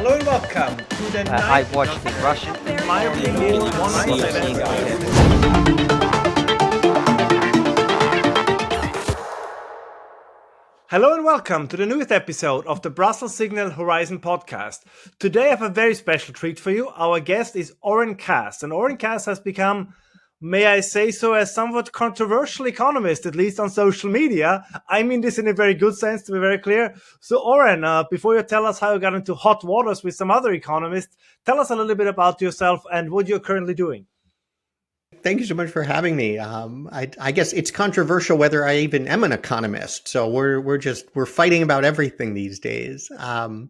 Hello and welcome to the I watched the Russian. in my opinion, one of the Hello and welcome to the newest episode of the Brussels Signal Horizon podcast. Today I have a very special treat for you. Our guest is Oren Cass, and Oren Cass has become, may I say so, a somewhat controversial economist, at least on social media. I mean this in a very good sense, to be very clear. So Oren, before you tell us how you got into hot waters with some other economists, tell us a little bit about yourself and what you're currently doing. Thank you so much for having me. I guess it's controversial whether I even am an economist. So we're fighting about everything these days. I've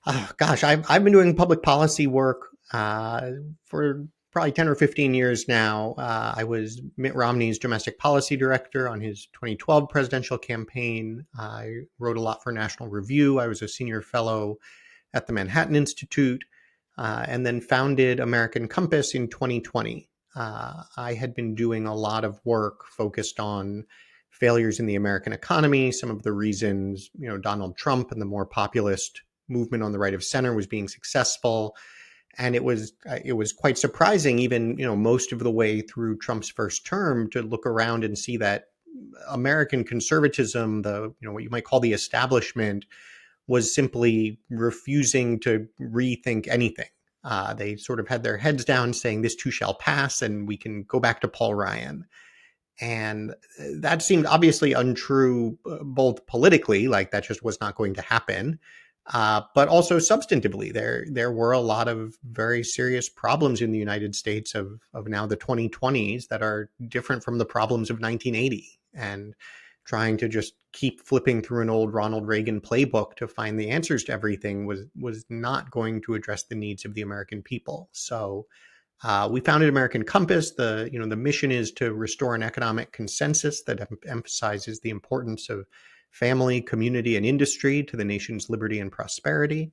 been doing public policy work for probably 10 or 15 years now. I was Mitt Romney's domestic policy director on his 2012 presidential campaign. I wrote a lot for National Review. I was a senior fellow at the Manhattan Institute, and then founded American Compass in 2020. I had been doing a lot of work focused on failures in the American economy, some of the reasons, Donald Trump and the more populist movement on the right of center was being successful. And it was quite surprising, even, most of the way through Trump's first term, to look around and see that American conservatism, what you might call the establishment, was simply refusing to rethink anything. They sort of had their heads down saying this too shall pass and we can go back to Paul Ryan. And that seemed obviously untrue, both politically, like that just was not going to happen, but also substantively. There were a lot of very serious problems in the United States of now the 2020s that are different from the problems of 1980. And trying to just keep flipping through an old Ronald Reagan playbook to find the answers to everything was not going to address the needs of the American people. So we founded American Compass. The mission is to restore an economic consensus that emphasizes the importance of family, community, and industry to the nation's liberty and prosperity.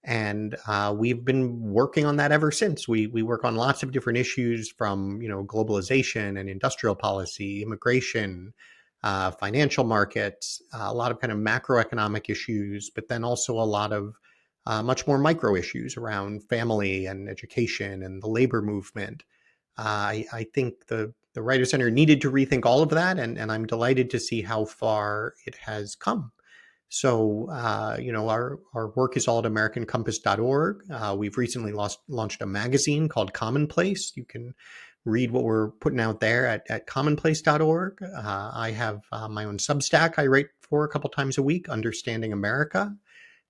And we've been working on that ever since. We work on lots of different issues, from globalization and industrial policy, immigration, financial markets, a lot of kind of macroeconomic issues, but then also a lot of much more micro issues around family and education and the labor movement. I think the right of center needed to rethink all of that, and I'm delighted to see how far it has come. So, our work is all at AmericanCompass.org. We've recently launched a magazine called Commonplace. You can read what we're putting out there at commonplace.org. I have my own Substack I write for a couple times a week, Understanding America,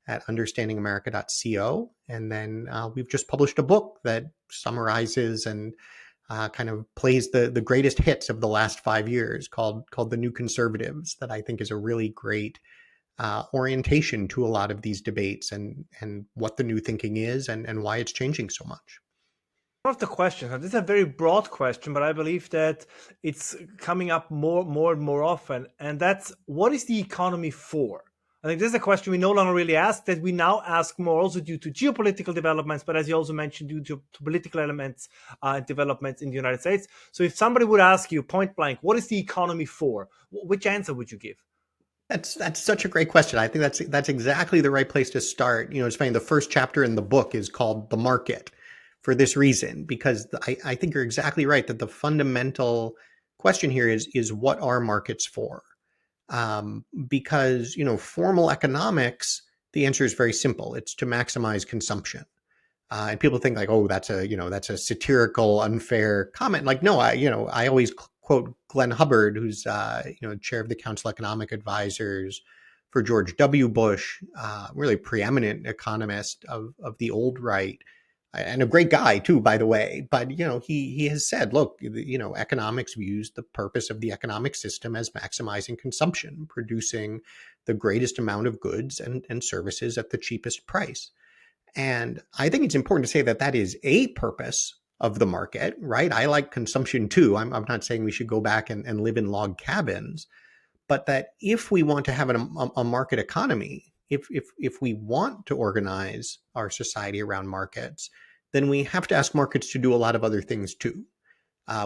at understandingamerica.co. And then we've just published a book that summarizes and kind of plays the greatest hits of the last 5 years called The New Conservatives, that I think is a really great orientation to a lot of these debates and what the new thinking is and why it's changing so much. One of the questions, and this is a very broad question, but I believe that it's coming up more and more often, and that's, what is the economy for? I think this is a question we no longer really ask, that we now ask more, also due to geopolitical developments, but as you also mentioned, due to political elements and developments in the United States. So if somebody would ask you point blank, what is the economy for? Which answer would you give? That's such a great question. I think that's exactly the right place to start. It's funny, the first chapter in the book is called The Market for this reason, because I think you're exactly right that the fundamental question here is what are markets for? Because, formal economics, the answer is very simple. It's to maximize consumption. And people think like, oh, that's a satirical, unfair comment. Like, no, I always quote Glenn Hubbard, who's, chair of the Council of Economic Advisors for George W. Bush, really preeminent economist of the old right, and a great guy too, by the way. But, he has said, look, economics views the purpose of the economic system as maximizing consumption, producing the greatest amount of goods and services at the cheapest price. And I think it's important to say that is a purpose of the market, right? I like consumption too. I'm not saying we should go back and live in log cabins, but that if we want to have a market economy, if we want to organize our society around markets, then we have to ask markets to do a lot of other things too.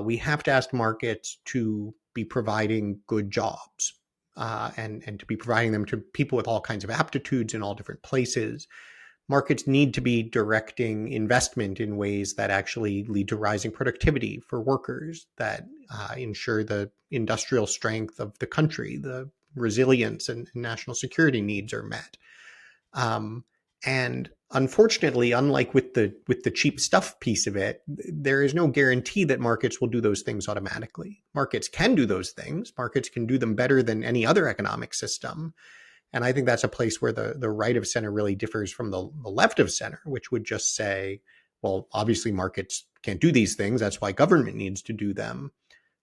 We have to ask markets to be providing good jobs and to be providing them to people with all kinds of aptitudes in all different places. markets need to be directing investment in ways that actually lead to rising productivity for workers, that ensure the industrial strength of the country, the resilience and national security needs are met. And unfortunately, unlike with the cheap stuff piece of it, there is no guarantee that markets will do those things automatically. Markets can do those things. Markets can do them better than any other economic system. And I think that's a place where the right of center really differs from the left of center, which would just say, well, obviously markets can't do these things. That's why government needs to do them.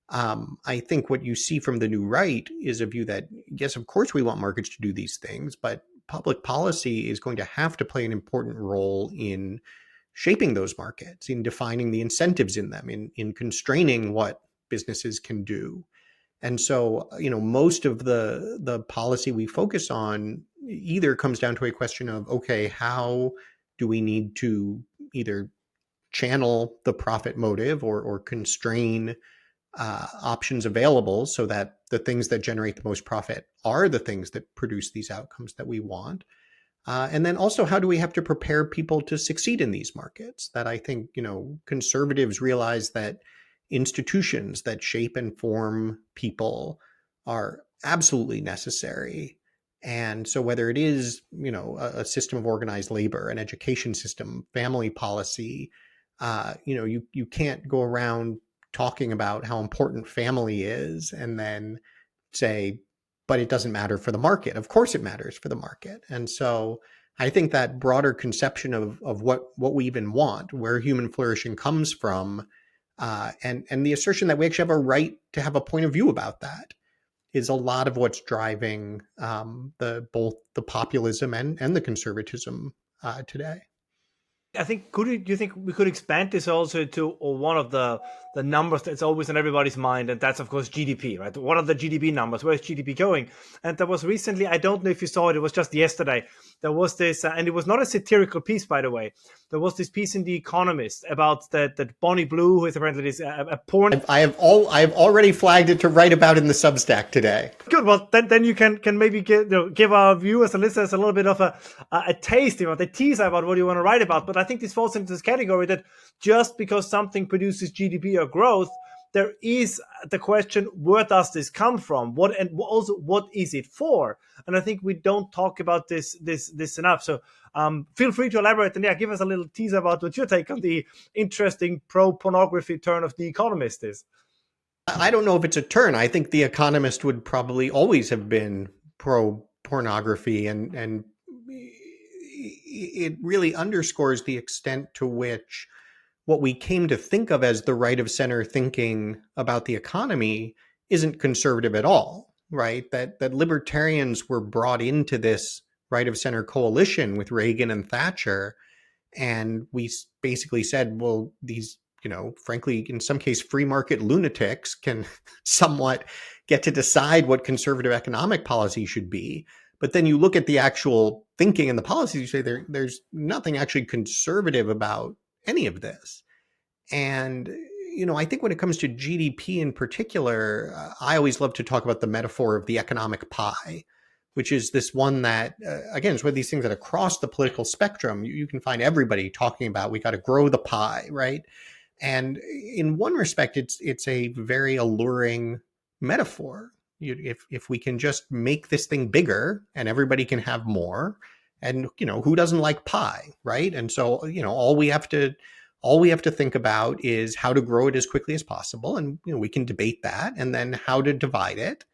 I think what you see from the new right is a view that, yes, of course we want markets to do these things, but public policy is going to have to play an important role in shaping those markets, in defining the incentives in them, in constraining what businesses can do. And so, most of the policy we focus on either comes down to a question of, okay, how do we need to either channel the profit motive or constrain options available so that the things that generate the most profit are the things that produce these outcomes that we want. And then also, how do we have to prepare people to succeed in these markets? That I think, conservatives realize that institutions that shape and form people are absolutely necessary. And so whether it is, a system of organized labor, an education system, family policy, you can't go around talking about how important family is and then say, but it doesn't matter for the market. Of course it matters for the market. And so I think that broader conception of what we even want, where human flourishing comes from, and the assertion that we actually have a right to have a point of view about that is a lot of what's driving both the populism and the conservatism today. I think do you think we could expand this also to one of the numbers that's always in everybody's mind, and that's of course GDP, right? What are the GDP numbers? Where is GDP going? And there was recently, I don't know if you saw it, it was just yesterday. There was this, and it was not a satirical piece, by the way. There was this piece in the Economist about that Bonnie Blue, who is apparently this a porn. I have already flagged it to write about in the Substack today. Good. Well, then you can maybe give our viewers and listeners a little bit of a taste, a teaser about what you want to write about. But I think this falls into this category that just because something produces GDP or growth, there is the question: where does this come from? What is it for? And I think we don't talk about this enough. So feel free to elaborate and give us a little teaser about what your take on the interesting pro-pornography turn of The Economist is. I don't know if it's a turn. I think The Economist would probably always have been pro-pornography, and it really underscores the extent to which what we came to think of as the right of center thinking about the economy isn't conservative at all, right? That libertarians were brought into this right of center coalition with Reagan and Thatcher, and we basically said, well, these, frankly, in some case, free market lunatics can somewhat get to decide what conservative economic policy should be. But then you look at the actual thinking and the policies, you say there's nothing actually conservative about any of this. And, I think when it comes to GDP in particular, I always love to talk about the metaphor of the economic pie, which is this one that, again, is one of these things that across the political spectrum, you can find everybody talking about, we got to grow the pie, right? And in one respect, it's a very alluring metaphor. If we can just make this thing bigger and everybody can have more, and who doesn't like pie, right? And so all we have to think about is how to grow it as quickly as possible, and we can debate that, and then how to divide it,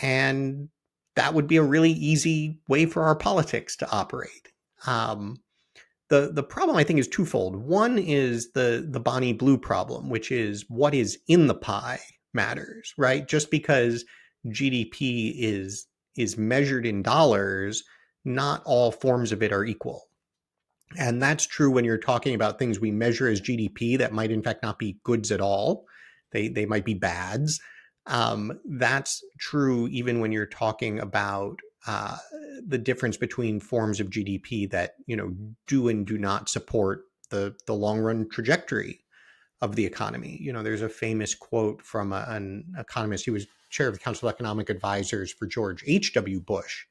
and that would be a really easy way for our politics to operate. The problem, I think, is twofold. One is the Bonnie Blue problem, which is what is in the pie matters, right? Just because GDP is measured in dollars, not all forms of it are equal. And that's true when you're talking about things we measure as GDP that might in fact not be goods at all. They might be bads. That's true even when you're talking about the difference between forms of GDP that do and do not support the long run trajectory of the economy. There's a famous quote from an economist. He was chair of the Council of Economic Advisors for George H.W. Bush.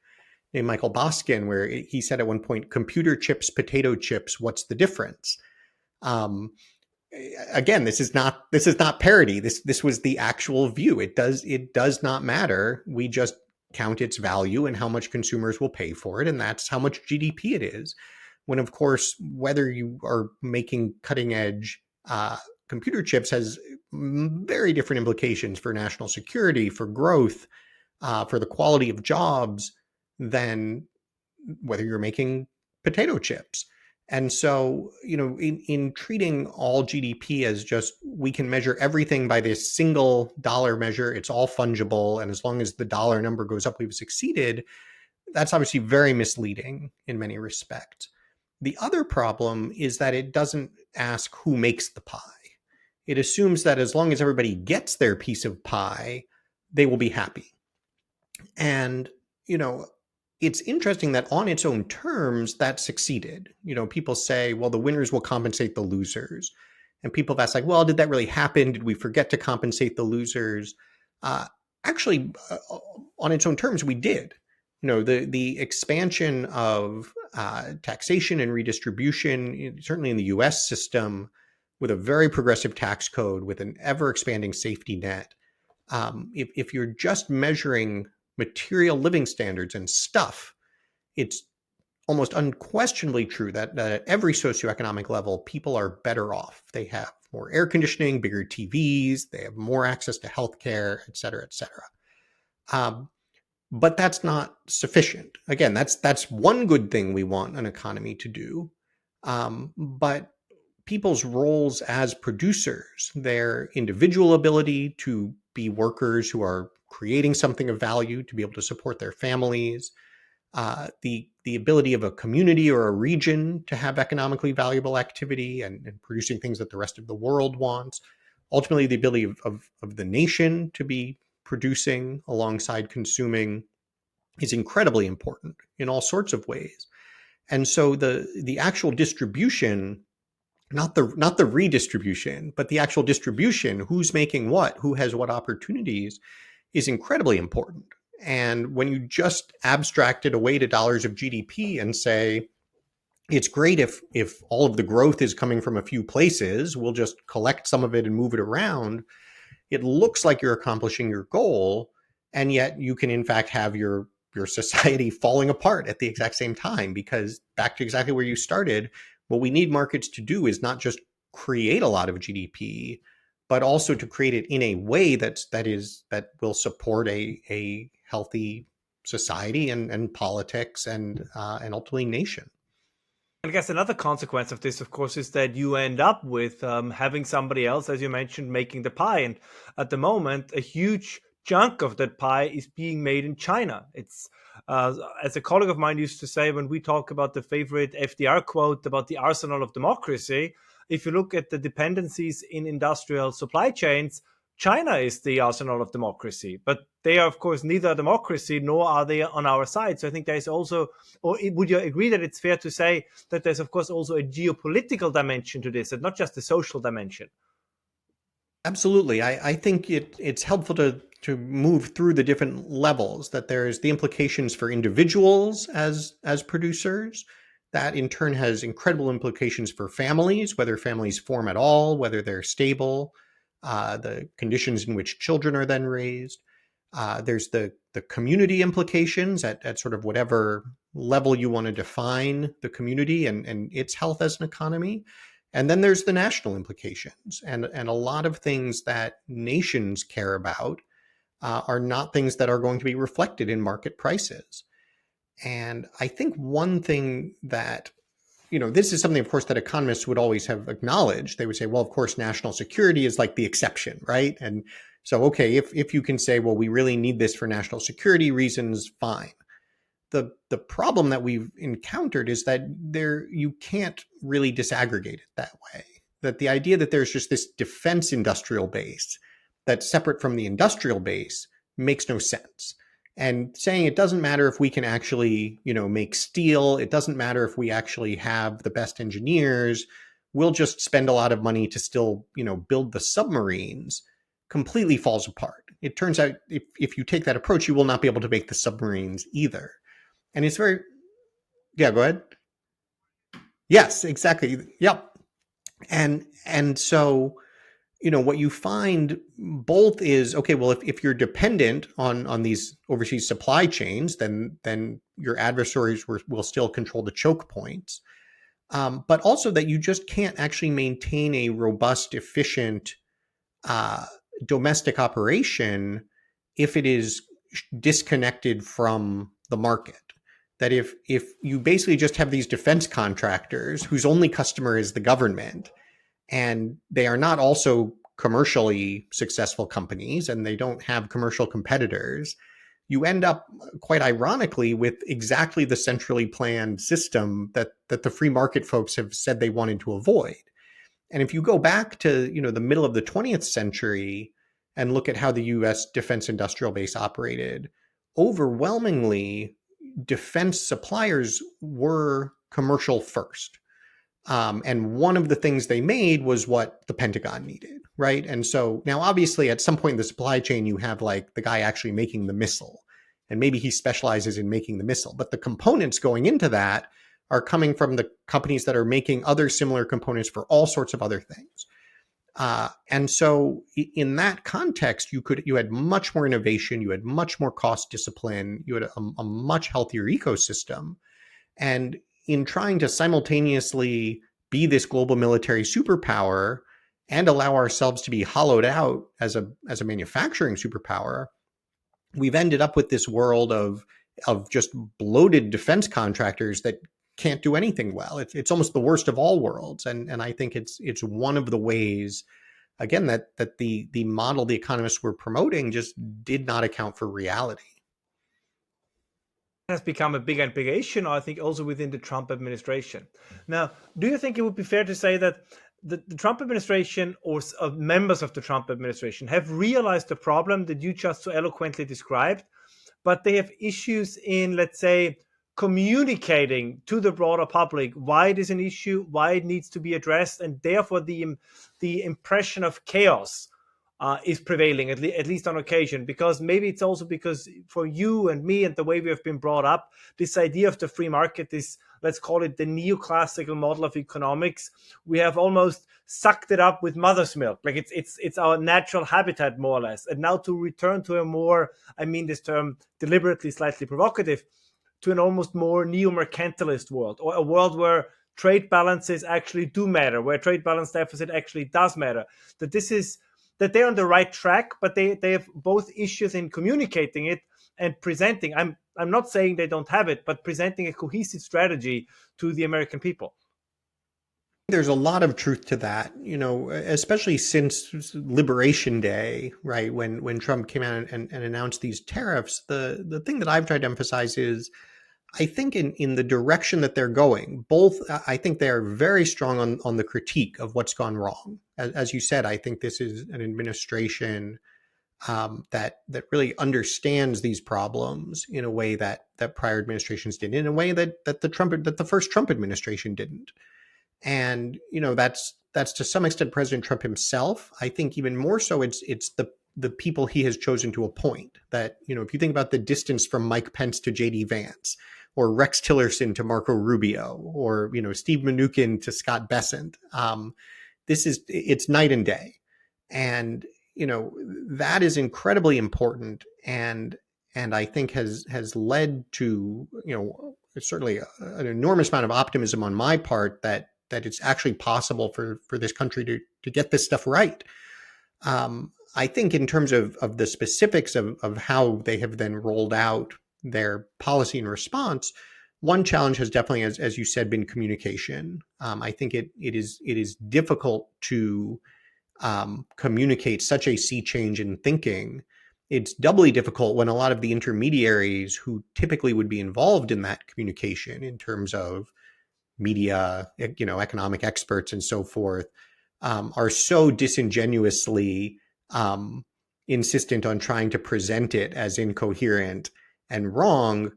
named Michael Boskin, where he said at one point, computer chips, potato chips, what's the difference? Um, Again, this is not parody. This was the actual view. It does not matter. We just count its value and how much consumers will pay for it, and that's how much GDP it is. When of course, whether you are making cutting edge computer chips has very different implications for national security, for growth, for the quality of jobs than whether you're making potato chips. And so, in treating all GDP as just we can measure everything by this single dollar measure, it's all fungible. And as long as the dollar number goes up, we've succeeded. That's obviously very misleading in many respects. The other problem is that it doesn't ask who makes the pie. It assumes that as long as everybody gets their piece of pie, they will be happy. And, it's interesting that on its own terms, that succeeded. People say, well, the winners will compensate the losers. And people have asked, like, well, did that really happen? Did we forget to compensate the losers? Actually, on its own terms, we did. The expansion of taxation and redistribution, certainly in the US system, with a very progressive tax code, with an ever expanding safety net. If you're just measuring material living standards and stuff, it's almost unquestionably true that at every socioeconomic level, people are better off. They have more air conditioning, bigger TVs, they have more access to healthcare, et cetera, et cetera. But that's not sufficient. Again, that's one good thing we want an economy to do. But people's roles as producers, their individual ability to be workers who are creating something of value, to be able to support their families, the ability of a community or a region to have economically valuable activity and producing things that the rest of the world wants. Ultimately, the ability of the nation to be producing alongside consuming is incredibly important in all sorts of ways. And so the actual distribution, not the redistribution, but the actual distribution, who's making what, who has what opportunities, is incredibly important. And when you just abstract it away to dollars of GDP and say, it's great if all of the growth is coming from a few places, we'll just collect some of it and move it around, it looks like you're accomplishing your goal, and yet you can in fact have your society falling apart at the exact same time, because back to exactly where you started, what we need markets to do is not just create a lot of GDP, but also to create it in a way that will support a healthy society and politics and ultimately nation. I guess another consequence of this, of course, is that you end up with having somebody else, as you mentioned, making the pie. And at the moment, a huge chunk of that pie is being made in China. It's as a colleague of mine used to say when we talk about the favorite FDR quote about the arsenal of democracy, if you look at the dependencies in industrial supply chains, China is the arsenal of democracy, but they are, of course, neither a democracy nor are they on our side. So I think there is also, or would you agree that it's fair to say that there's, of course, also a geopolitical dimension to this and not just a social dimension? Absolutely. I think it's helpful to move through the different levels, that there's the implications for individuals as producers. That in turn has incredible implications for families, whether families form at all, whether they're stable, the conditions in which children are then raised. There's the community implications at sort of whatever level you want to define the community and its health as an economy. And then there's the national implications. And a lot of things that nations care about are not things that are going to be reflected in market prices. And I think one thing that, this is something, of course, that economists would always have acknowledged. They would say, well, of course, national security is like the exception, right? And so, okay, if you can say, well, we really need this for national security reasons, fine. The problem that we've encountered is that you can't really disaggregate it that way. That the idea that there's just this defense industrial base that's separate from the industrial base makes no sense. And saying it doesn't matter if we can actually, make steel, it doesn't matter if we actually have the best engineers, we'll just spend a lot of money to still, build the submarines, completely falls apart. It turns out if you take that approach, you will not be able to make the submarines either. And it's very, yeah, go ahead. Yes, exactly. Yep. And so, what you find both is, okay, well, if you're dependent on these overseas supply chains, then your adversaries will still control the choke points. But also that you just can't actually maintain a robust, efficient uh, domestic operation if it is disconnected from the market. That if you basically just have these defense contractors whose only customer is the government, and they are not also commercially successful companies, and they don't have commercial competitors, you end up quite ironically with exactly the centrally planned system that the free market folks have said they wanted to avoid. And if you go back to, the middle of the 20th century and look at how the US defense industrial base operated, overwhelmingly defense suppliers were commercial first. And one of the things they made was what the Pentagon needed, right? And so now, obviously, at some point in the supply chain, you have like the guy actually making the missile, and maybe he specializes in making the missile. But the components going into that are coming from the companies that are making other similar components for all sorts of other things. And so, in that context, you had much more innovation, you had much more cost discipline, you had a much healthier ecosystem. And in trying to simultaneously be this global military superpower and allow ourselves to be hollowed out as a manufacturing superpower, we've ended up with this world of just bloated defense contractors that can't do anything well. It's almost the worst of all worlds, and I think it's one of the ways, again, that the model the economists were promoting just did not account for reality. Has become a bigger and bigger issue, I think, also within the Trump administration. Now, do you think it would be fair to say that the Trump administration or members of the Trump administration have realized the problem that you just so eloquently described, but they have issues in, let's say, communicating to the broader public why it is an issue, why it needs to be addressed, and therefore the impression of chaos is prevailing, at least on occasion? Because maybe it's also because for you and me and the way we have been brought up, this idea of the free market is, let's call it the neoclassical model of economics. We have almost sucked it up with mother's milk. Like it's our natural habitat, more or less. And now to return to a more, I mean this term deliberately slightly provocative, to an almost more neo-mercantilist world, or a world where trade balances actually do matter, where trade balance deficit actually does matter. That they're on the right track, but they have both issues in communicating it and presenting. I'm not saying they don't have it, but presenting a cohesive strategy to the American people. There's a lot of truth to that, especially since Liberation Day, right? When Trump came out and announced these tariffs, the thing that I've tried to emphasize is, I think in the direction that they're going, both, I think they are very strong on the critique of what's gone wrong. As you said, I think this is an administration that really understands these problems in a way that prior administrations didn't, in a way that the first Trump administration didn't. And that's to some extent President Trump himself. I think even more so, it's the people he has chosen to appoint. That, if you think about the distance from Mike Pence to JD Vance, or Rex Tillerson to Marco Rubio, or Steve Mnuchin to Scott Bessent, it's night and day. And that is incredibly important, and I think has led to certainly an enormous amount of optimism on my part that it's actually possible for this country to get this stuff right. I think in terms of the specifics of how they have then rolled out their policy and response, one challenge has definitely, as you said, been communication. I think it is difficult to communicate such a sea change in thinking. It's doubly difficult when a lot of the intermediaries who typically would be involved in that communication, in terms of media, economic experts and so forth, are so disingenuously insistent on trying to present it as incoherent and wrong,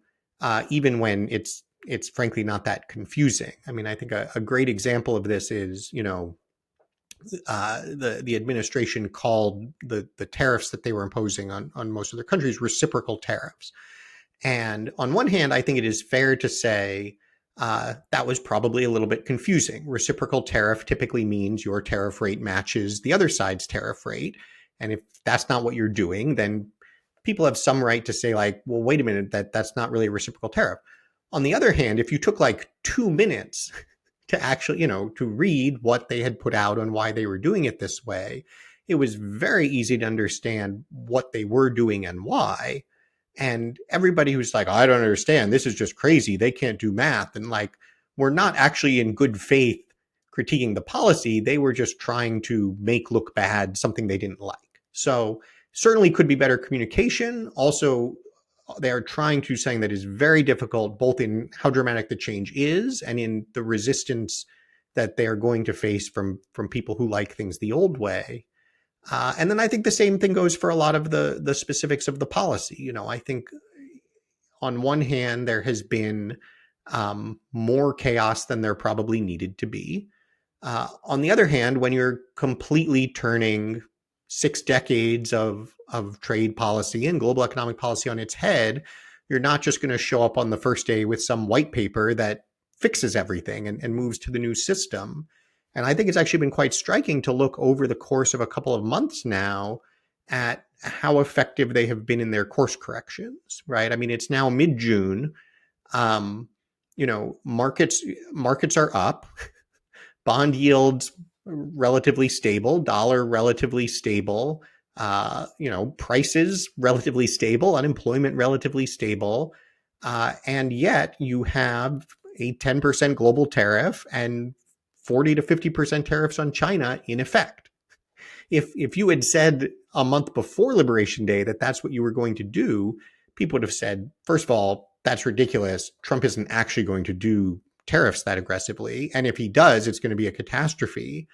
even when it's frankly not that confusing. I mean, I think a great example of this is, the administration called the tariffs that they were imposing on most of their countries reciprocal tariffs. And on one hand, I think it is fair to say that was probably a little bit confusing. Reciprocal tariff typically means your tariff rate matches the other side's tariff rate. And if that's not what you're doing, then people have some right to say, like, well, wait a minute, that's not really a reciprocal tariff. On the other hand, if you took like 2 minutes to actually, to read what they had put out on why they were doing it this way, it was very easy to understand what they were doing and why. And everybody who's like, I don't understand, this is just crazy, they can't do math, and like, we're not actually in good faith critiquing the policy. They were just trying to make look bad something they didn't like. So certainly could be better communication. Also, they are trying to saying that is very difficult, both in how dramatic the change is and in the resistance that they are going to face from people who like things the old way. And then I think the same thing goes for a lot of the specifics of the policy. I think on one hand, there has been more chaos than there probably needed to be. On the other hand, when you're completely turning 6 decades of trade policy and global economic policy on its head, you're not just going to show up on the first day with some white paper that fixes everything and moves to the new system. And I think it's actually been quite striking to look over the course of a couple of months now at how effective they have been in their course corrections, right? I mean, it's now mid-June. Markets are up. Bond yields relatively stable, dollar relatively stable, prices relatively stable, unemployment relatively stable. And yet you have a 10% global tariff and 40 to 50% tariffs on China in effect. If you had said a month before Liberation Day that that's what you were going to do, people would have said, first of all, that's ridiculous. Trump isn't actually going to do tariffs that aggressively. And if he does, it's going to be a catastrophe.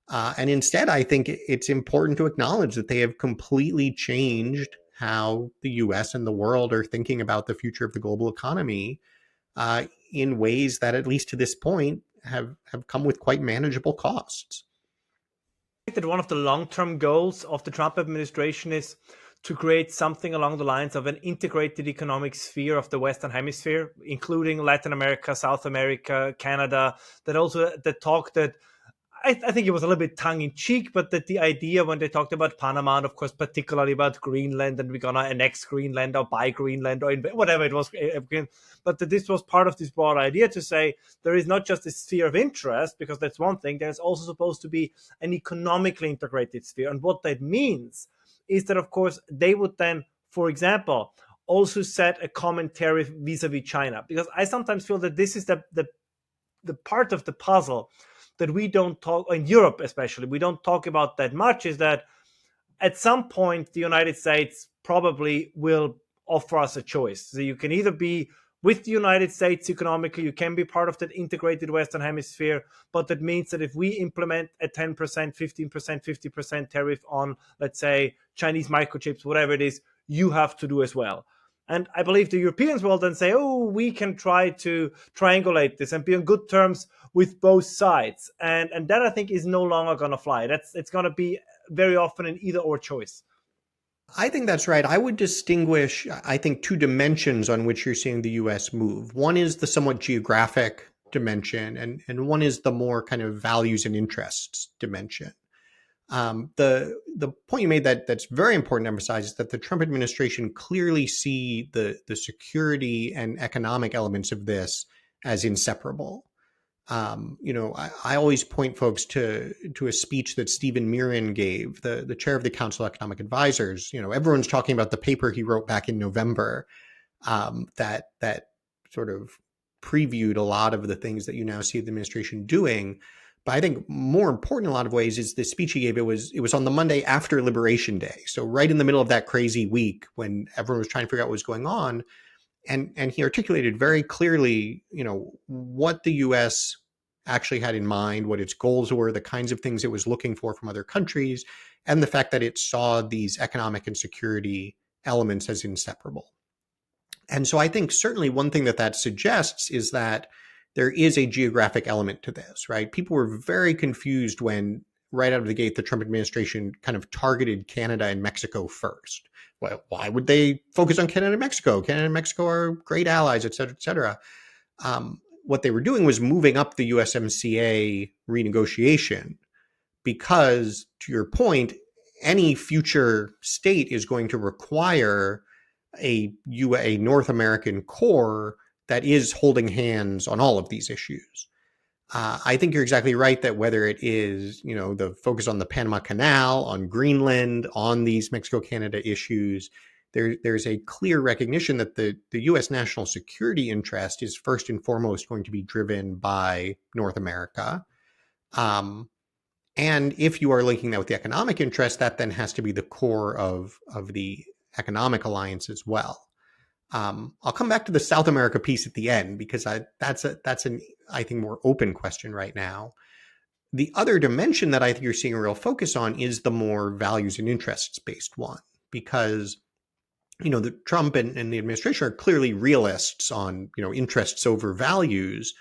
And instead, I think it's important to acknowledge that they have completely changed how the US and the world are thinking about the future of the global economy in ways that, at least to this point, have come with quite manageable costs. I think that one of the long-term goals of the Trump administration is to create something along the lines of an integrated economic sphere of the Western Hemisphere, including Latin America, South America, Canada, that I think it was a little bit tongue-in-cheek, but that the idea when they talked about Panama, and of course particularly about Greenland, and we're going to annex Greenland or buy Greenland or whatever it was, but that this was part of this broad idea to say there is not just a sphere of interest, because that's one thing, there's also supposed to be an economically integrated sphere. And what that means is that, of course, they would then, for example, also set a common tariff vis-a-vis China, because I sometimes feel that this is the part of the puzzle that we don't talk, in Europe especially, we don't talk about that much, is that at some point the United States probably will offer us a choice. So you can either be with the United States economically, you can be part of that integrated Western Hemisphere, but that means that if we implement a 10%, 15%, 50% tariff on, let's say, Chinese microchips, whatever it is, you have to do as well. And I believe the Europeans will then say, oh, we can try to triangulate this and be on good terms with both sides. And that, I think, is no longer going to fly. It's going to be very often an either or choice. I think that's right. I would distinguish, I think, 2 dimensions on which you're seeing the US move. One is the somewhat geographic dimension, and one is the more kind of values and interests dimension. The point you made that's very important to emphasize is that the Trump administration clearly see the security and economic elements of this as inseparable. I always point folks to a speech that Stephen Miran gave, the chair of the Council of Economic Advisors. Everyone's talking about the paper he wrote back in November that sort of previewed a lot of the things that you now see the administration doing. But I think more important in a lot of ways is the speech he gave. It was on the Monday after Liberation Day. So right in the middle of that crazy week when everyone was trying to figure out what was going on. And he articulated very clearly, what the U.S. actually had in mind, what its goals were, the kinds of things it was looking for from other countries, and the fact that it saw these economic and security elements as inseparable. And so I think certainly one thing that suggests is that there is a geographic element to this, right? People were very confused when, right out of the gate, the Trump administration kind of targeted Canada and Mexico first. well, why would they focus on Canada and Mexico? Canada and Mexico are great allies, et cetera, et cetera. What they were doing was moving up the USMCA renegotiation because, to your point, any future state is going to require a North American core that is holding hands on all of these issues. I think you're exactly right that whether it is, the focus on the Panama Canal, on Greenland, on these Mexico-Canada issues, there's a clear recognition that the U.S. national security interest is first and foremost going to be driven by North America. And if you are linking that with the economic interest, that then has to be the core of the economic alliance as well. I'll come back to the South America piece at the end because that's an I think more open question right now. The other dimension that I think you're seeing a real focus on is the more values and interests based one, because the Trump and the administration are clearly realists on interests over values,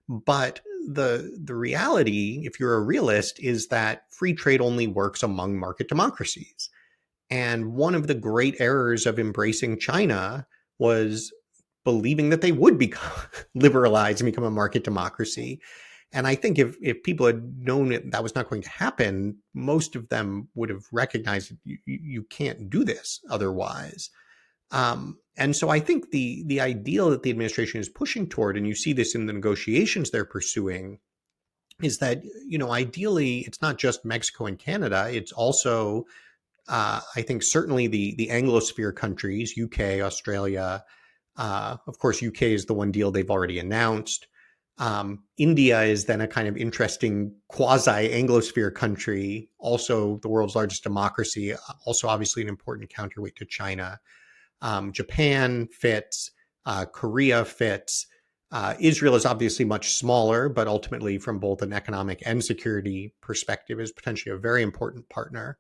but the reality, if you're a realist, is that free trade only works among market democracies. And one of the great errors of embracing China was believing that they would become liberalized and become a market democracy. And I think if people had known that was not going to happen, most of them would have recognized that you can't do this otherwise. And so I think the ideal that the administration is pushing toward, and you see this in the negotiations they're pursuing, is that, ideally it's not just Mexico and Canada, it's also I think certainly the Anglosphere countries, UK, Australia, of course, UK is the one deal they've already announced. India is then a kind of interesting quasi-Anglosphere country, also the world's largest democracy, also obviously an important counterweight to China. Japan fits, Korea fits. Israel is obviously much smaller, but ultimately from both an economic and security perspective is potentially a very important partner.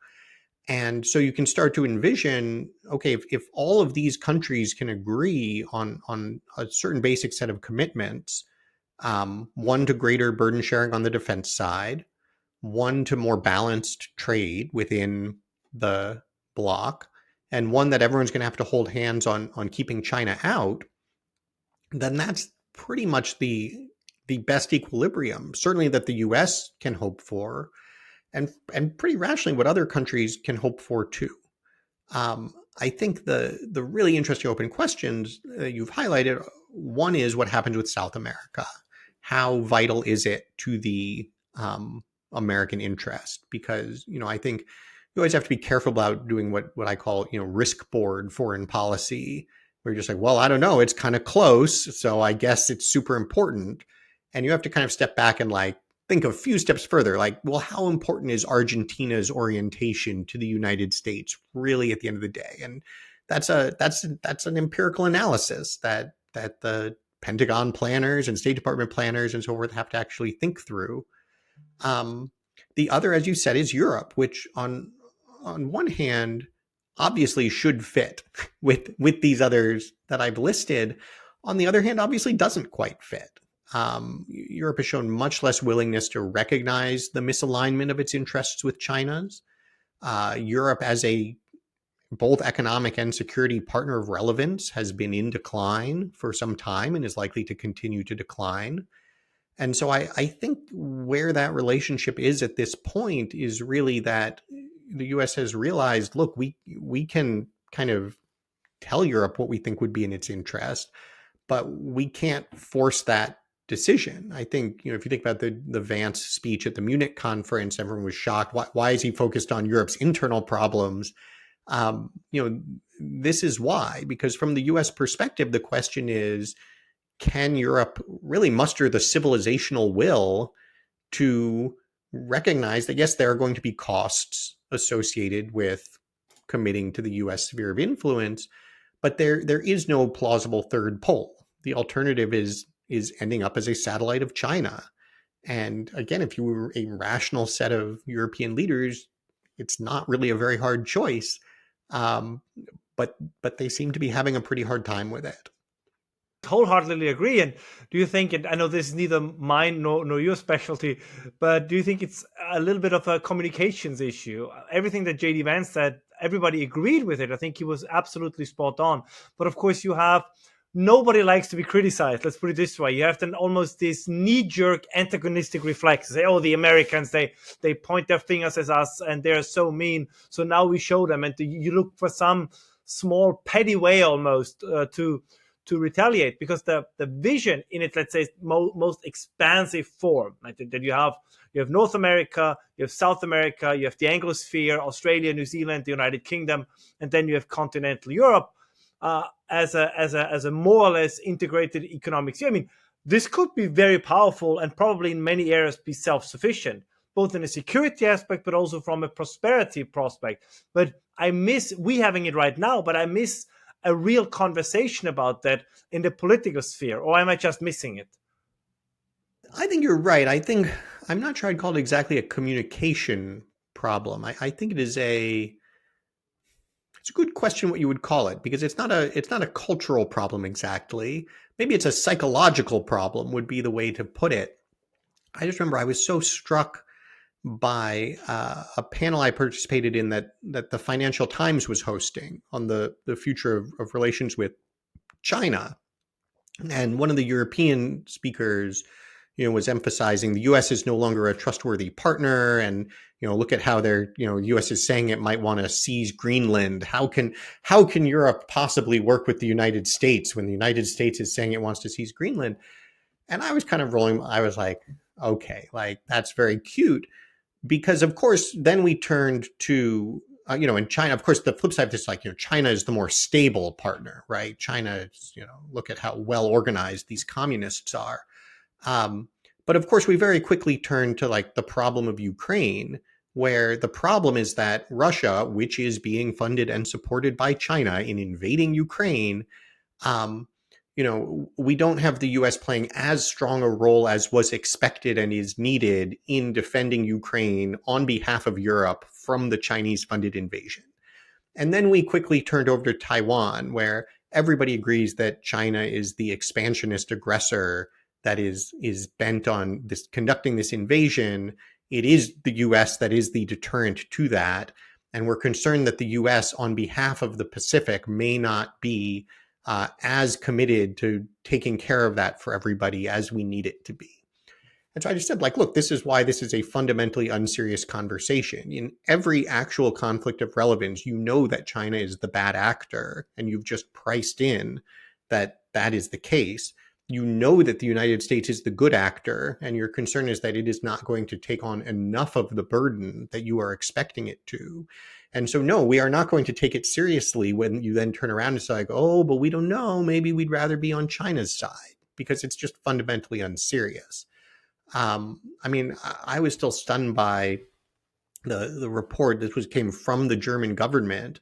And so you can start to envision, okay, if all of these countries can agree on a certain basic set of commitments, one to greater burden sharing on the defense side, one to more balanced trade within the bloc, and one that everyone's going to have to hold hands on keeping China out, then that's pretty much the best equilibrium, certainly that the US can hope for, and pretty rationally what other countries can hope for too. I think the really interesting open questions you've highlighted, one is what happens with South America. How vital is it to the American interest? Because, I think you always have to be careful about doing what I call, risk board foreign policy, where you're just like, well, I don't know, it's kind of close, so I guess it's super important. And you have to kind of step back and think a few steps further, well, how important is Argentina's orientation to the United States really at the end of the day? And that's an empirical analysis that the Pentagon planners and State Department planners and so forth have to actually think through. The other, as you said, is Europe, which on one hand obviously should fit with these others that I've listed. On the other hand, obviously doesn't quite fit. Europe has shown much less willingness to recognize the misalignment of its interests with China's. Europe, as a both economic and security partner of relevance, has been in decline for some time and is likely to continue to decline. And so I think where that relationship is at this point is really that the US has realized, look, we can kind of tell Europe what we think would be in its interest, but we can't force that decision. I think, if you think about the Vance speech at the Munich conference, everyone was shocked. Why is he focused on Europe's internal problems? This is why, because from the US perspective, the question is, can Europe really muster the civilizational will to recognize that, yes, there are going to be costs associated with committing to the US sphere of influence, but there is no plausible third pole. The alternative is ending up as a satellite of China. And again, if you were a rational set of European leaders, it's not really a very hard choice. But they seem to be having a pretty hard time with it. Wholeheartedly agree. And do you think, and I know this is neither mine nor your specialty, but do you think it's a little bit of a communications issue? Everything that JD Vance said everybody agreed with it. I think he was absolutely spot on. But of course, you have nobody likes to be criticized. Let's put it this way: you have then almost this knee-jerk antagonistic reflex. Say, "Oh, the Americans, they point their fingers at us, and they're so mean. So now we show them." And you look for some small petty way almost to retaliate, because the vision in it, let's say, most expansive form, like that you have North America, you have South America, you have the Anglosphere, Australia, New Zealand, the United Kingdom, and then you have continental Europe as a more or less integrated economic sphere. I mean, this could be very powerful and probably in many areas be self-sufficient, both in a security aspect, but also from a prosperity prospect. But I miss we having it right now, but I miss a real conversation about that in the political sphere. Or am I just missing it? I think you're right. I'm not sure I'd call it exactly a communication problem. I think it's a good question what you would call it, because it's not a cultural problem exactly. Maybe it's a psychological problem would be the way to put it. I just remember I was so struck by a panel I participated in that the Financial Times was hosting on the future of relations with China. And one of the European speakers, was emphasizing the U.S. is no longer a trustworthy partner, and look at how they're, U.S. is saying it might want to seize Greenland. How can Europe possibly work with the United States when the United States is saying it wants to seize Greenland? And I was kind of rolling. I was like, okay, like that's very cute, because of course then we turned to in China, of course, the flip side of this, like, China is the more stable partner, right? China, look at how well organized these communists are. But of course, we very quickly turned to like the problem of Ukraine, where the problem is that Russia, which is being funded and supported by China in invading Ukraine, we don't have the US playing as strong a role as was expected and is needed in defending Ukraine on behalf of Europe from the Chinese funded invasion. And then we quickly turned over to Taiwan, where everybody agrees that China is the expansionist aggressor that is bent on this conducting this invasion. It is the US that is the deterrent to that. And we're concerned that the US, on behalf of the Pacific, may not be as committed to taking care of that for everybody as we need it to be. And so I just said, like, look, this is why this is a fundamentally unserious conversation. In every actual conflict of relevance, that China is the bad actor, and you've just priced in that is the case. That the United States is the good actor, and your concern is that it is not going to take on enough of the burden that you are expecting it to. And so, no, we are not going to take it seriously when you then turn around and say, like, oh, but we don't know, maybe we'd rather be on China's side, because it's just fundamentally unserious. I was still stunned by the report. Came from the German government,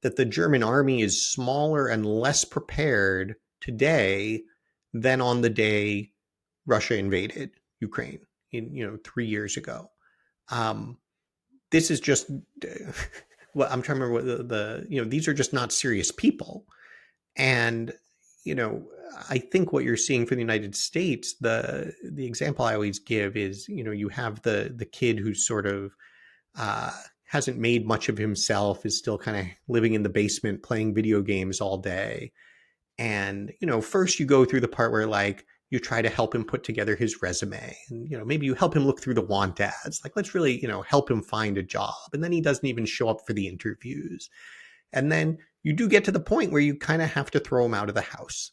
that the German army is smaller and less prepared today than on the day Russia invaded Ukraine 3 years ago. This is just well, I'm trying to remember what these are just not serious people. And I think what you're seeing for the United States, the example I always give is, you have the kid who's sort of hasn't made much of himself, is still kind of living in the basement playing video games all day. And, first you go through the part where, like, you try to help him put together his resume, and, maybe you help him look through the want ads. Like, let's really, help him find a job. And then he doesn't even show up for the interviews. And then you do get to the point where you kind of have to throw him out of the house.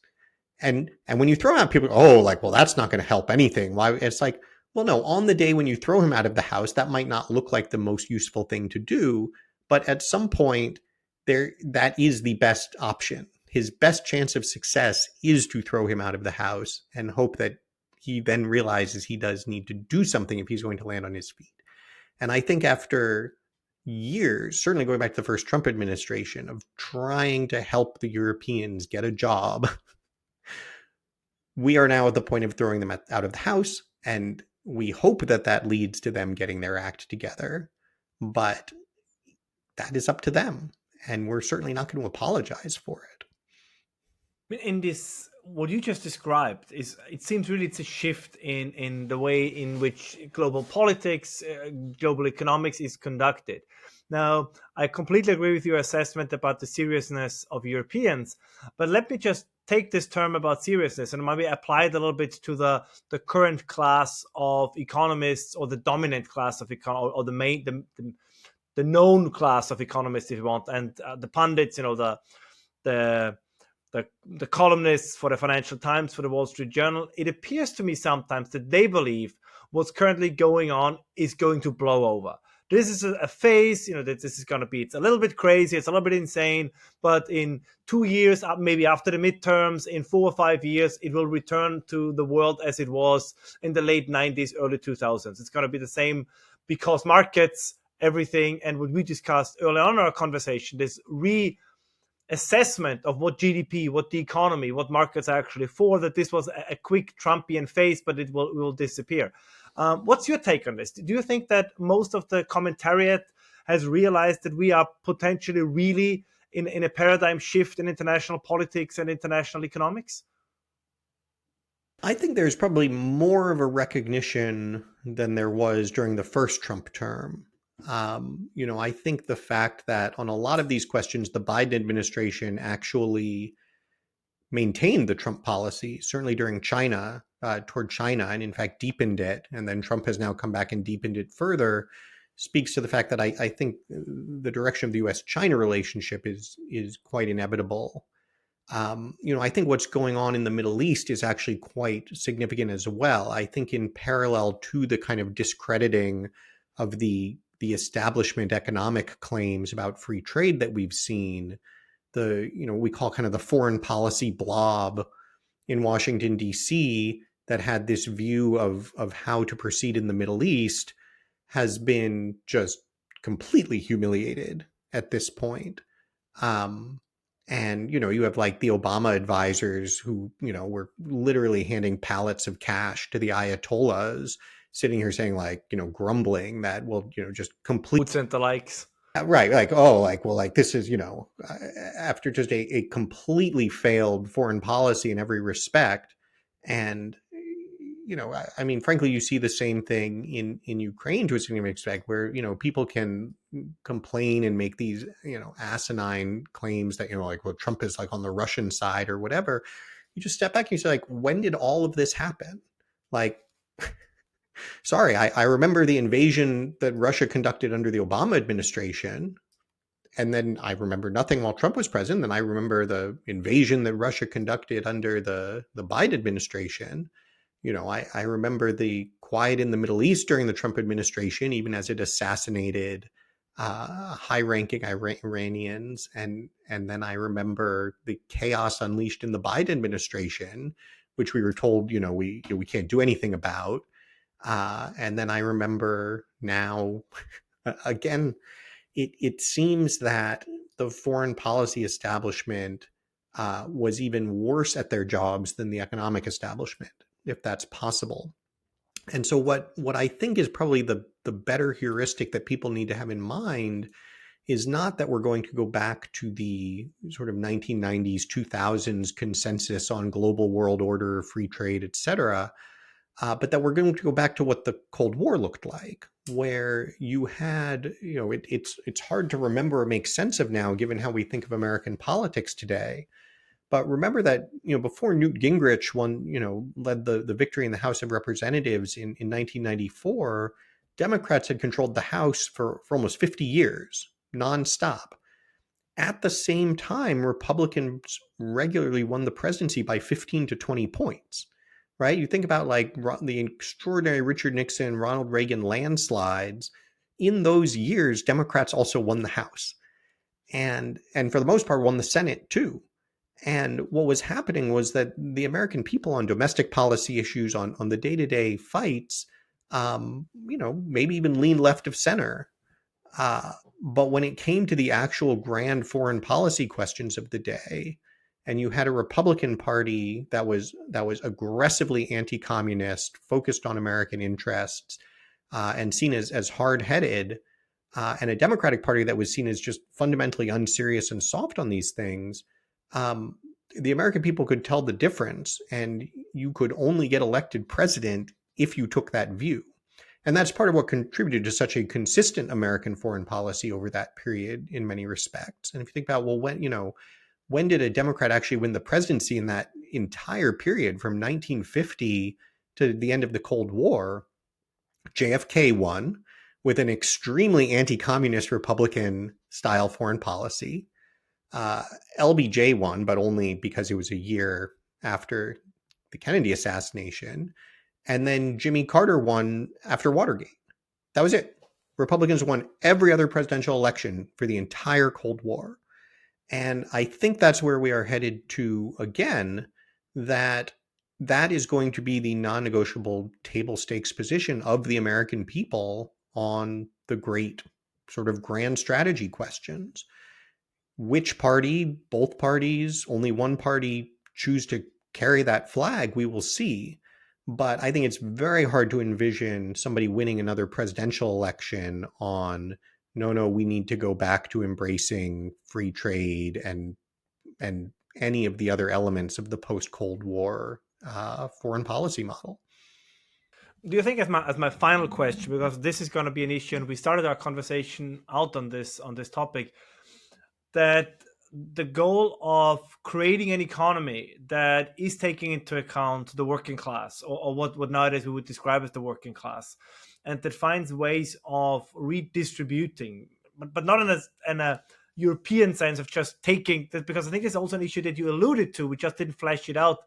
And when you throw him out, people go, oh, like, well, that's not going to help anything. Why? It's like, well, no, on the day when you throw him out of the house, that might not look like the most useful thing to do. But at some point, that is the best option. His best chance of success is to throw him out of the house and hope that he then realizes he does need to do something if he's going to land on his feet. And I think after years, certainly going back to the first Trump administration, of trying to help the Europeans get a job, we are now at the point of throwing them out of the house. And we hope that leads to them getting their act together. But that is up to them. And we're certainly not going to apologize for it. In this, what you just described it seems really it's a shift in the way in which global politics, global economics is conducted. Now, I completely agree with your assessment about the seriousness of Europeans, but let me just take this term about seriousness and maybe apply it a little bit to the current class of economists, or the dominant class of or the main the known class of economists, if you want, and the pundits, the the columnists for the Financial Times, for the Wall Street Journal. It appears to me sometimes that they believe what's currently going on is going to blow over. This is a phase, that this is going to be, it's a little bit crazy, it's a little bit insane, but in 2 years, maybe after the midterms, in 4 or 5 years, it will return to the world as it was in the late 90s, early 2000s. It's going to be the same, because markets, everything, and what we discussed early on in our conversation, this assessment of what GDP, what the economy, what markets are actually for, that this was a quick Trumpian phase, but it will disappear. What's your take on this? Do you think that most of the commentariat has realized that we are potentially really in a paradigm shift in international politics and international economics? I think there's probably more of a recognition than there was during the first Trump term. I think the fact that on a lot of these questions, the Biden administration actually maintained the Trump policy, certainly during China, toward China, and in fact deepened it. And then Trump has now come back and deepened it further, speaks to the fact that I think the direction of the U.S.-China relationship is quite inevitable. I think what's going on in the Middle East is actually quite significant as well. I think in parallel to the kind of discrediting of the establishment economic claims about free trade that we've seen, we call kind of the foreign policy blob in Washington, D.C., that had this view of how to proceed in the Middle East, has been just completely humiliated at this point. And, you have like the Obama advisors who, were literally handing pallets of cash to the Ayatollahs, sitting here saying like, grumbling that, well, just complete. And the likes. Right. Like, oh, like, well, like this is, after just a completely failed foreign policy in every respect. And, I mean, frankly, you see the same thing in Ukraine to a significant extent, where, people can complain and make these, asinine claims that, like, well, Trump is like on the Russian side or whatever. You just step back and you say, like, when did all of this happen? Like, sorry, I remember the invasion that Russia conducted under the Obama administration. And then I remember nothing while Trump was president. Then I remember the invasion that Russia conducted under the Biden administration. I remember the quiet in the Middle East during the Trump administration, even as it assassinated high-ranking Iranians. And then I remember the chaos unleashed in the Biden administration, which we were told, we can't do anything about. And then I remember now, again, it seems that the foreign policy establishment was even worse at their jobs than the economic establishment, if that's possible. And so what I think is probably the better heuristic that people need to have in mind is not that we're going to go back to the sort of 1990s, 2000s consensus on global world order, free trade, et cetera, but that we're going to go back to what the Cold War looked like, where you had, it's hard to remember or make sense of now, given how we think of American politics today. But remember that, before Newt Gingrich led the victory in the House of Representatives in 1994, Democrats had controlled the House for almost 50 years, nonstop. At the same time, Republicans regularly won the presidency by 15 to 20 points. Right? You think about like the extraordinary Richard Nixon, Ronald Reagan landslides. In those years, Democrats also won the House, and for the most part won the Senate too. And what was happening was that the American people on domestic policy issues, on the day-to-day fights, maybe even leaned left of center. But when it came to the actual grand foreign policy questions of the day, and you had a Republican Party that was aggressively anti-communist, focused on American interests, and seen as hard-headed, and a Democratic Party that was seen as just fundamentally unserious and soft on these things, the American people could tell the difference, and you could only get elected president if you took that view. And that's part of what contributed to such a consistent American foreign policy over that period in many respects. And if you think about, well, when did a Democrat actually win the presidency in that entire period from 1950 to the end of the Cold War? JFK won with an extremely anti-communist Republican style foreign policy. LBJ won, but only because it was a year after the Kennedy assassination. And then Jimmy Carter won after Watergate. That was it. Republicans won every other presidential election for the entire Cold War. And I think that's where we are headed to again, that is going to be the non-negotiable table stakes position of the American people on the great sort of grand strategy questions. Which party, both parties, only one party choose to carry that flag, we will see. But I think it's very hard to envision somebody winning another presidential election on no, no, we need to go back to embracing free trade and any of the other elements of the post-Cold War foreign policy model. Do you think, as my final question, because this is going to be an issue, and we started our conversation out on this topic, that the goal of creating an economy that is taking into account the working class, or what nowadays we would describe as the working class, and that finds ways of redistributing, but not in a European sense of just taking that, because I think it's also an issue that you alluded to. We just didn't flesh it out.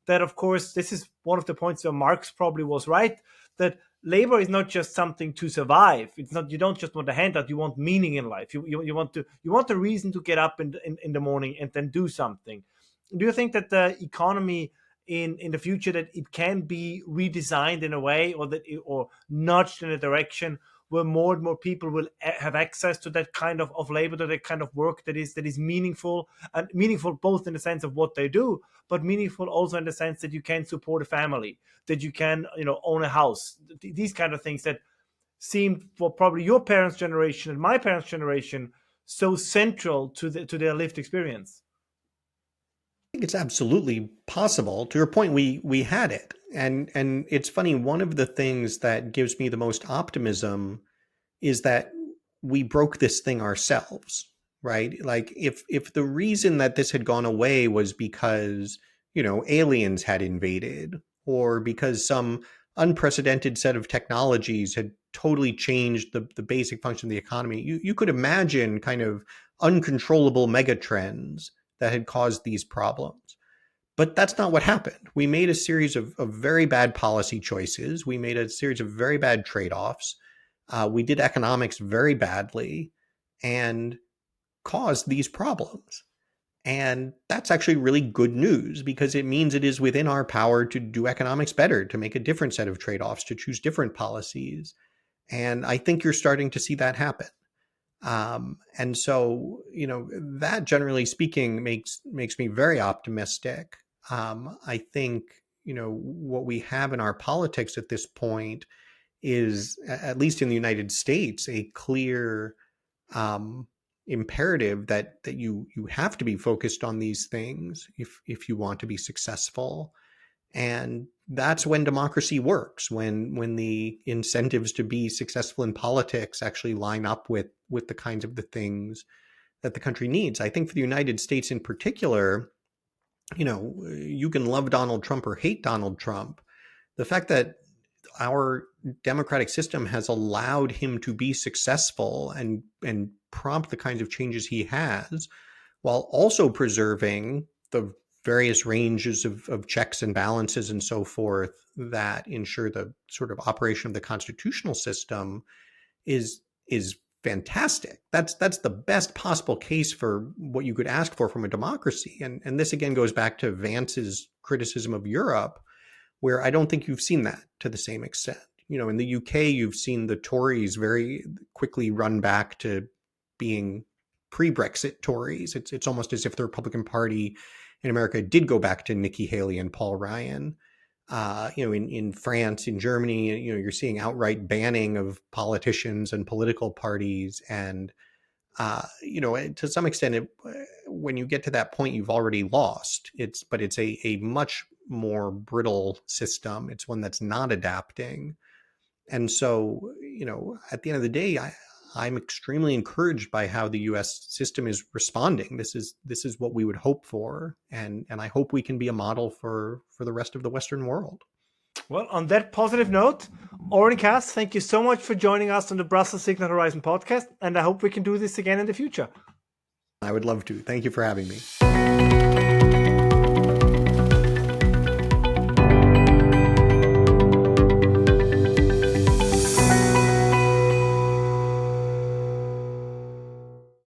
That, of course, this is one of the points where Marx probably was right, that labor is not just something to survive. It's not, you don't just want a handout, you want meaning in life. You want a reason to get up in the morning and then do something. Do you think that the economy in the future, that it can be redesigned in a way, or or nudged in a direction where more and more people will have access to that kind of labor, to that kind of work that is meaningful, and meaningful both in the sense of what they do, but meaningful also in the sense that you can support a family, that you can own a house, these kind of things that seemed for probably your parents' generation and my parents' generation so central to their lived experience. I think it's absolutely possible. To your point, we had it. And it's funny, one of the things that gives me the most optimism is that we broke this thing ourselves, right? Like if the reason that this had gone away was because, aliens had invaded, or because some unprecedented set of technologies had totally changed the basic function of the economy, you could imagine kind of uncontrollable megatrends that had caused these problems. But that's not what happened. We made a series of very bad policy choices. We made a series of very bad trade-offs. We did economics very badly and caused these problems. And that's actually really good news, because it means it is within our power to do economics better, to make a different set of trade-offs, to choose different policies. And I think you're starting to see that happen. And so, that generally speaking makes me very optimistic. I think, what we have in our politics at this point is, at least in the United States, a clear imperative that you have to be focused on these things if you want to be successful. And that's when democracy works, when the incentives to be successful in politics actually line up with the kinds of the things that the country needs. I think for the United States in particular, you can love Donald Trump or hate Donald Trump. The fact that our democratic system has allowed him to be successful and prompt the kinds of changes he has, while also preserving the various ranges of checks and balances and so forth that ensure the sort of operation of the constitutional system, is fantastic. That's the best possible case for what you could ask for from a democracy. And this again goes back to Vance's criticism of Europe, where I don't think you've seen that to the same extent. In the UK, you've seen the Tories very quickly run back to being pre-Brexit Tories. It's almost as if the Republican Party in America did go back to Nikki Haley and Paul Ryan. In France, in Germany, you're seeing outright banning of politicians and political parties. And, to some extent, when you get to that point, you've already lost. But it's a much more brittle system. It's one that's not adapting. And so, at the end of the day, I'm extremely encouraged by how the U.S. system is responding. This is what we would hope for, and I hope we can be a model for the rest of the Western world. Well, on that positive note, Oren Cass, thank you so much for joining us on the Brussels Signal Horizon podcast, and I hope we can do this again in the future. I would love to. Thank you for having me.